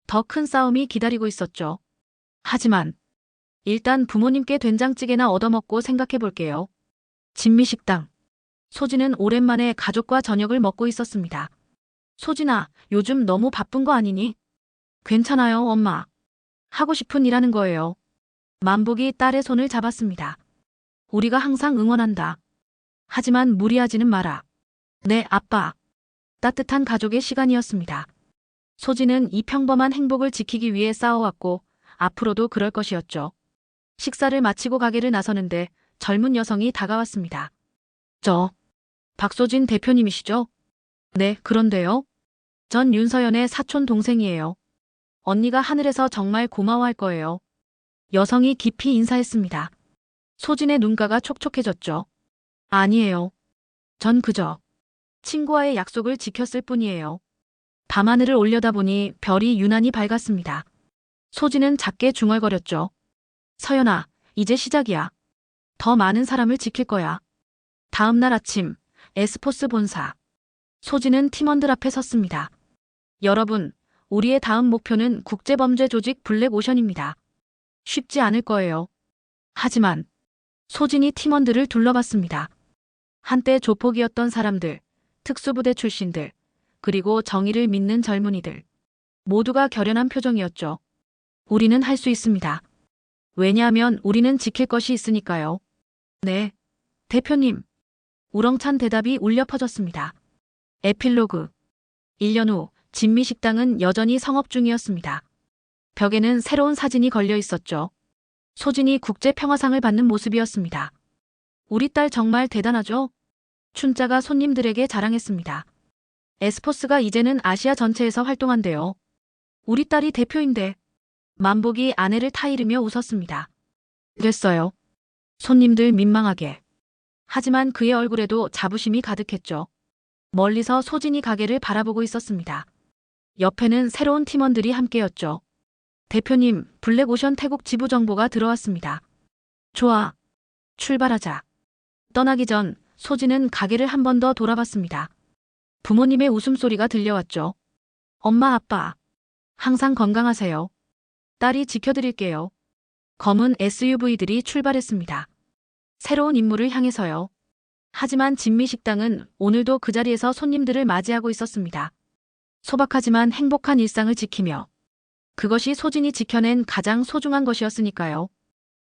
더 큰 싸움이 기다리고 있었죠. 하지만 일단 부모님께 된장찌개나 얻어먹고 생각해 볼게요. 진미식당. 소진은 오랜만에 가족과 저녁을 먹고 있었습니다. 소진아, 요즘 너무 바쁜 거 아니니? 괜찮아요, 엄마. 하고 싶은 일 하는 거예요. 만복이 딸의 손을 잡았습니다. 우리가 항상 응원한다. 하지만 무리하지는 마라. 네, 아빠. 따뜻한 가족의 시간이었습니다. 소진은 이 평범한 행복을 지키기 위해 싸워왔고 앞으로도 그럴 것이었죠. 식사를 마치고 가게를 나서는데 젊은 여성이 다가왔습니다. 저, 박소진 대표님이시죠? 네, 그런데요. 전 윤서연의 사촌 동생이에요. 언니가 하늘에서 정말 고마워할 거예요. 여성이 깊이 인사했습니다. 소진의 눈가가 촉촉해졌죠. 아니에요. 전 그저 친구와의 약속을 지켰을 뿐이에요. 밤하늘을 올려다보니 별이 유난히 밝았습니다. 소진은 작게 중얼거렸죠. 서연아, 이제 시작이야. 더 많은 사람을 지킬 거야. 다음 날 아침, 에스포스 본사. 소진은 팀원들 앞에 섰습니다. 여러분, 우리의 다음 목표는 국제범죄 조직 블랙오션입니다. 쉽지 않을 거예요. 하지만 소진이 팀원들을 둘러봤습니다. 한때 조폭이었던 사람들, 특수부대 출신들, 그리고 정의를 믿는 젊은이들. 모두가 결연한 표정이었죠. 우리는 할 수 있습니다. 왜냐하면 우리는 지킬 것이 있으니까요. 네, 대표님. 우렁찬 대답이 울려 퍼졌습니다. 에필로그. 1년 후 진미식당은 여전히 성업 중이었습니다. 벽에는 새로운 사진이 걸려 있었죠. 소진이 국제평화상을 받는 모습이었습니다. 우리 딸 정말 대단하죠? 춘자가 손님들에게 자랑했습니다. 에스포스가 이제는 아시아 전체에서 활동한대요. 우리 딸이 대표인데. 만복이 아내를 타이르며 웃었습니다. 그랬어요. 손님들 민망하게. 하지만 그의 얼굴에도 자부심이 가득했죠. 멀리서 소진이 가게를 바라보고 있었습니다. 옆에는 새로운 팀원들이 함께였죠. 대표님, 블랙오션 태국 지부 정보가 들어왔습니다. 좋아. 출발하자. 떠나기 전 소진은 가게를 한 번 더 돌아봤습니다. 부모님의 웃음소리가 들려왔죠. 엄마, 아빠. 항상 건강하세요. 딸이 지켜드릴게요. 검은 SUV들이 출발했습니다. 새로운 임무를 향해서요. 하지만 진미식당은 오늘도 그 자리에서 손님들을 맞이하고 있었습니다. 소박하지만 행복한 일상을 지키며 그것이 소진이 지켜낸 가장 소중한 것이었으니까요.